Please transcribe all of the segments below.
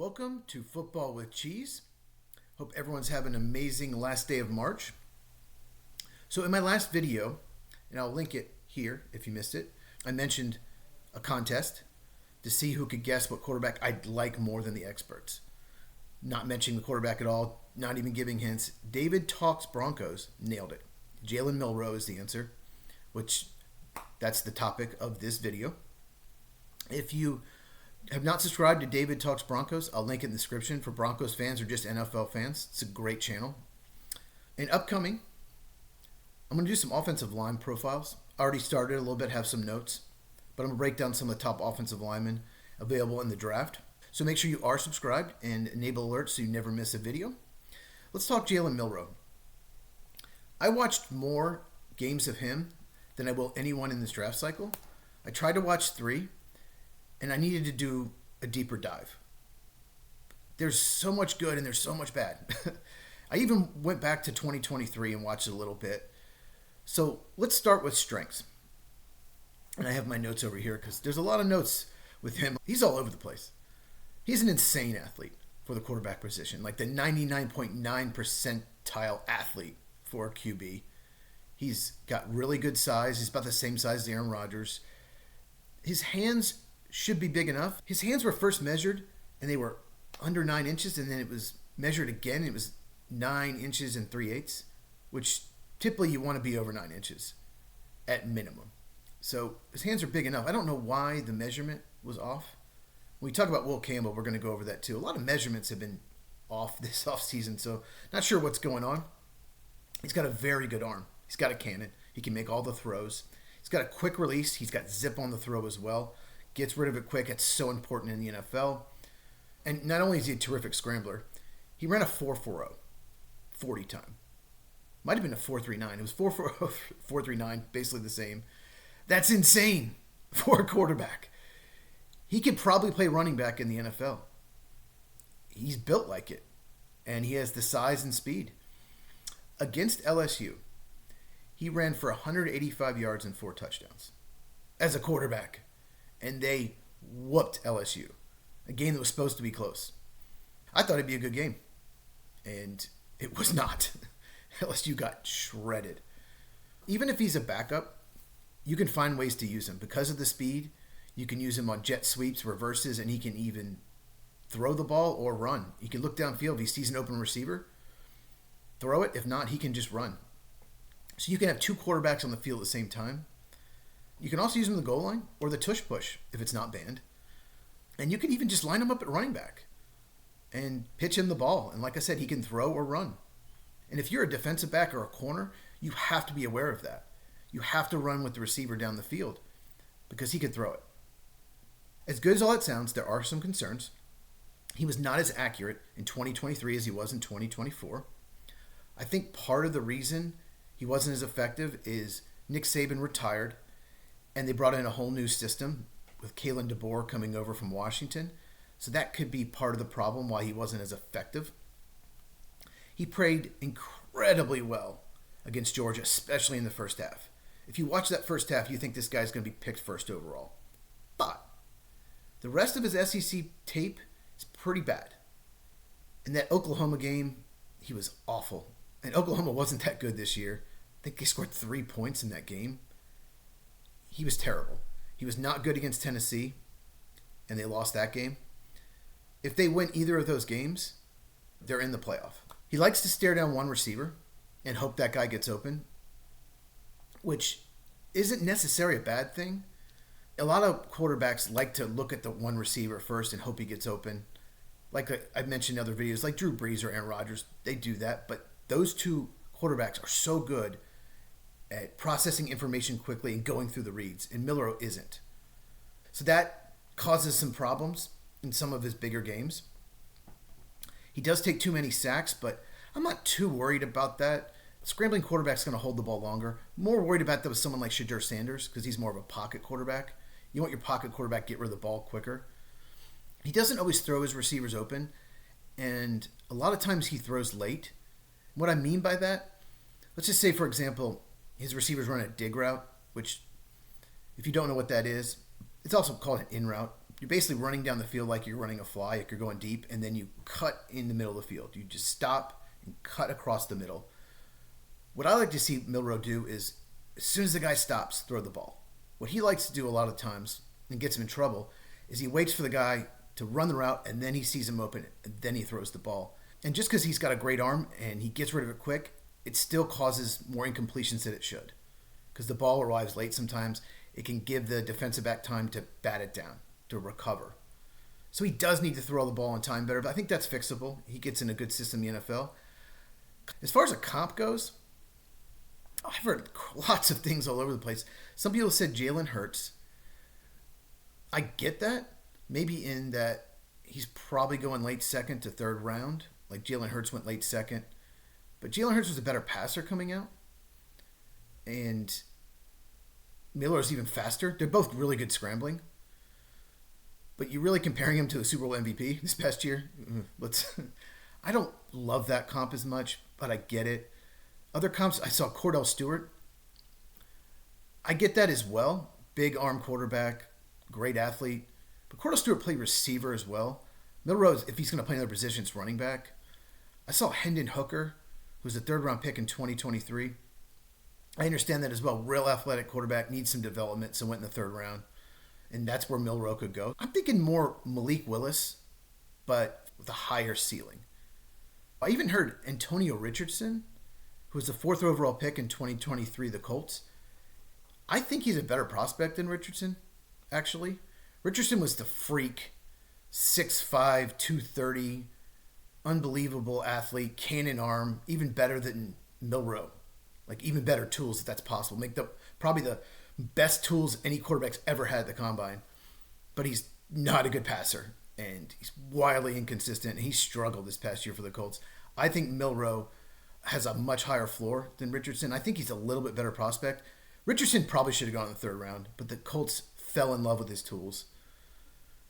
Welcome to Football with Cheese. Hope everyone's having an amazing last day of March. So in my last video, and I'll link it here if you missed it, I mentioned a contest to see who could guess what quarterback I'd like more than the experts. Not mentioning the quarterback at all, not even giving hints. David Talks Broncos nailed it. Jalen Milroe is the answer, which that's the topic of this video. If you have not subscribed to David Talks Broncos, I'll link it in the description for Broncos fans or just NFL fans. It's a great channel. And upcoming, I'm going to do some offensive line profiles. I already started a little bit, have some notes, but I'm going to break down some of the top offensive linemen available in the draft. So make sure you are subscribed and enable alerts so you never miss a video. Let's talk Jalen Milroe. I watched more games of him than I will anyone in this draft cycle. I tried to watch 3. And I needed to do a deeper dive. There's so much good and there's so much bad. I even went back to 2023 and watched it a little bit. So let's start with strengths. And I have my notes over here because there's a lot of notes with him. He's all over the place. He's an insane athlete for the quarterback position, like the 99.9 percentile athlete for a QB. He's got really good size. He's about the same size as Aaron Rodgers. His hands should be big enough. His hands were first measured and they were under 9 inches, and then it was measured again. It was 9 inches and 3/8, which typically you want to be over 9 inches at minimum. So his hands are big enough. I don't know why the measurement was off. When we talk about Will Campbell, we're going to go over that too. A lot of measurements have been off this offseason, so not sure what's going on. He's got a very good arm. He's got a cannon. He can make all the throws. He's got a quick release. He's got zip on the throw as well. Gets rid of it quick. It's so important in the NFL. And not only is he a terrific scrambler, he ran a 4.40 40 time. Might have been a 4.39. It was 4.39, basically the same. That's insane for a quarterback. He could probably play running back in the NFL. He's built like it. And he has the size and speed. Against LSU, he ran for 185 yards and 4 touchdowns as a quarterback. And they whooped LSU, a game that was supposed to be close. I thought it'd be a good game, and it was not. LSU got shredded. Even if he's a backup, you can find ways to use him. Because of the speed, you can use him on jet sweeps, reverses, and he can even throw the ball or run. He can look downfield. If he sees an open receiver, throw it. If not, he can just run. So you can have 2 quarterbacks on the field at the same time. You can also use him in the goal line or the tush push if it's not banned. And you can even just line him up at running back and pitch him the ball. And like I said, he can throw or run. And if you're a defensive back or a corner, you have to be aware of that. You have to run with the receiver down the field because he could throw it. As good as all that sounds, there are some concerns. He was not as accurate in 2023 as he was in 2024. I think part of the reason he wasn't as effective is Nick Saban retired, and they brought in a whole new system with Kalen DeBoer coming over from Washington. So that could be part of the problem why he wasn't as effective. He played incredibly well against Georgia, especially in the first half. If you watch that first half, you think this guy's going to be picked first overall. But the rest of his SEC tape is pretty bad. In that Oklahoma game, he was awful. And Oklahoma wasn't that good this year. I think they scored 3 points in that game. He was terrible. He was not good against Tennessee, and they lost that game. If they win either of those games, they're in the playoff. He likes to stare down one receiver and hope that guy gets open, which isn't necessarily a bad thing. A lot of quarterbacks like to look at the one receiver first and hope he gets open. Like I've mentioned in other videos, like Drew Brees or Aaron Rodgers, they do that. But those 2 quarterbacks are so good at processing information quickly and going through the reads, and Milroe isn't. So that causes some problems in some of his bigger games. He does take too many sacks, but I'm not too worried about that. Scrambling quarterback's going to hold the ball longer. More worried about that with someone like Shedeur Sanders because he's more of a pocket quarterback. You want your pocket quarterback to get rid of the ball quicker. He doesn't always throw his receivers open, and a lot of times he throws late. What I mean by that, let's just say, for example, his receivers run a dig route, which, if you don't know what that is, it's also called an in route. You're basically running down the field like you're running a fly, like you're going deep, and then you cut in the middle of the field. You just stop and cut across the middle. What I like to see Milroe do is, as soon as the guy stops, throw the ball. What he likes to do a lot of times, and gets him in trouble, is he waits for the guy to run the route, and then he sees him open, and then he throws the ball. And just because he's got a great arm and he gets rid of it quick, it still causes more incompletions than it should. Because the ball arrives late sometimes, it can give the defensive back time to bat it down, to recover. So he does need to throw the ball on time better, but I think that's fixable. He gets in a good system in the NFL. As far as a comp goes, I've heard lots of things all over the place. Some people said Jalen Hurts. I get that. Maybe in that he's probably going late second to third round. Like Jalen Hurts went late second. But Jalen Hurts was a better passer coming out. And Miller's even faster. They're both really good scrambling. But you're really comparing him to a Super Bowl MVP this past year? I don't love that comp as much, but I get it. Other comps, I saw Cordell Stewart. I get that as well. Big arm quarterback, great athlete. But Cordell Stewart played receiver as well. Milroe, if he's going to play another position, it's running back. I saw Hendon Hooker, who was a third-round pick in 2023. I understand that as well. Real athletic quarterback, needs some development, so went in the third round. And that's where Milroe could go. I'm thinking more Malik Willis, but with a higher ceiling. I even heard Antonio Richardson, who was the fourth overall pick in 2023, the Colts. I think he's a better prospect than Richardson, actually. Richardson was the freak, 6'5", 230, unbelievable athlete, cannon arm, even better than Milroe. Like, even better tools, if that's possible. Probably the best tools any quarterback's ever had at the combine. But he's not a good passer, and he's wildly inconsistent, and he struggled this past year for the Colts. I think Milroe has a much higher floor than Richardson. I think he's a little bit better prospect. Richardson probably should have gone in the third round, but the Colts fell in love with his tools.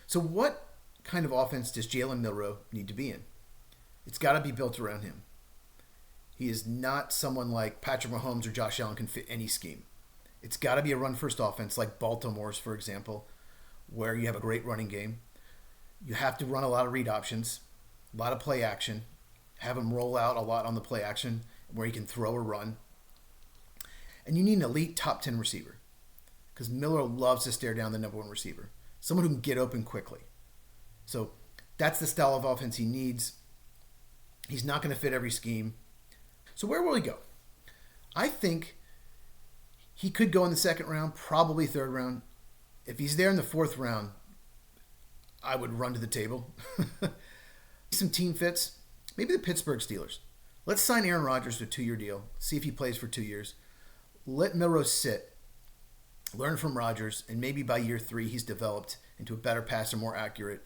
So what kind of offense does Jalen Milroe need to be in? It's got to be built around him. He is not someone like Patrick Mahomes or Josh Allen can fit any scheme. It's got to be a run-first offense like Baltimore's, for example, where you have a great running game. You have to run a lot of read options, a lot of play action, have him roll out a lot on the play action where he can throw or run. And you need an elite top 10 receiver because Milroe loves to stare down the number one receiver, someone who can get open quickly. So that's the style of offense he needs. He's not going to fit every scheme. So where will he go? I think he could go in the second round, probably third round. If he's there in the fourth round, I would run to the table. Some team fits. Maybe the Pittsburgh Steelers. Let's sign Aaron Rodgers to a 2-year deal. See if he plays for 2 years. Let Milroe sit. Learn from Rodgers. And maybe by year 3, he's developed into a better passer, more accurate.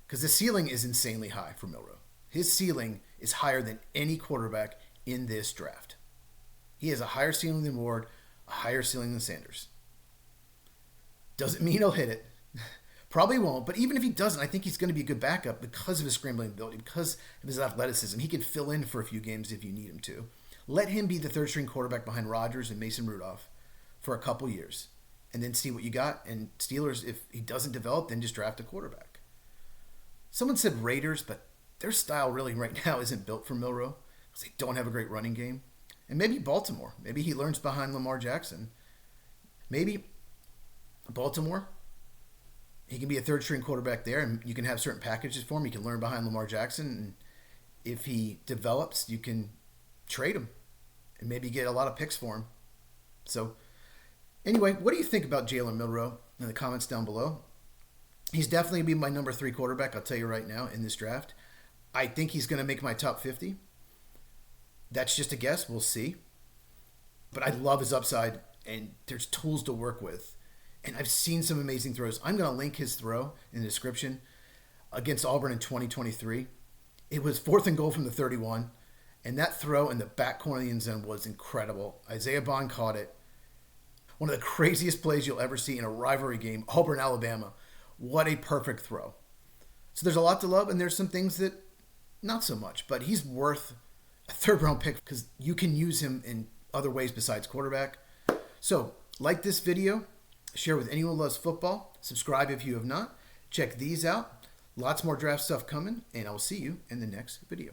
Because the ceiling is insanely high for Milroe. His ceiling is higher than any quarterback in this draft. He has a higher ceiling than Ward, a higher ceiling than Sanders. Doesn't mean he'll hit it. Probably won't, but even if he doesn't, I think he's going to be a good backup because of his scrambling ability, because of his athleticism. He can fill in for a few games if you need him to. Let him be the third-string quarterback behind Rodgers and Mason Rudolph for a couple years, and then see what you got. And Steelers, if he doesn't develop, then just draft a quarterback. Someone said Raiders, but their style really right now isn't built for Milroe because they don't have a great running game. And maybe Baltimore. Maybe he learns behind Lamar Jackson. Maybe Baltimore. He can be a third-string quarterback there, and you can have certain packages for him. You can learn behind Lamar Jackson, and if he develops, you can trade him and maybe get a lot of picks for him. So, anyway, what do you think about Jalen Milroe in the comments down below? He's definitely going to be my number 3 quarterback, I'll tell you right now, in this draft. I think he's going to make my top 50. That's just a guess. We'll see. But I love his upside, and there's tools to work with. And I've seen some amazing throws. I'm going to link his throw in the description against Auburn in 2023. It was 4th and goal from the 31. And that throw in the back corner of the end zone was incredible. Isaiah Bond caught it. One of the craziest plays you'll ever see in a rivalry game, Auburn, Alabama. What a perfect throw. So there's a lot to love, and there's some things that not so much. But he's worth a 3rd-round pick because you can use him in other ways besides quarterback. So, like this video. Share with anyone who loves football. Subscribe if you have not. check these out. Lots more draft stuff coming, and I will see you in the next video.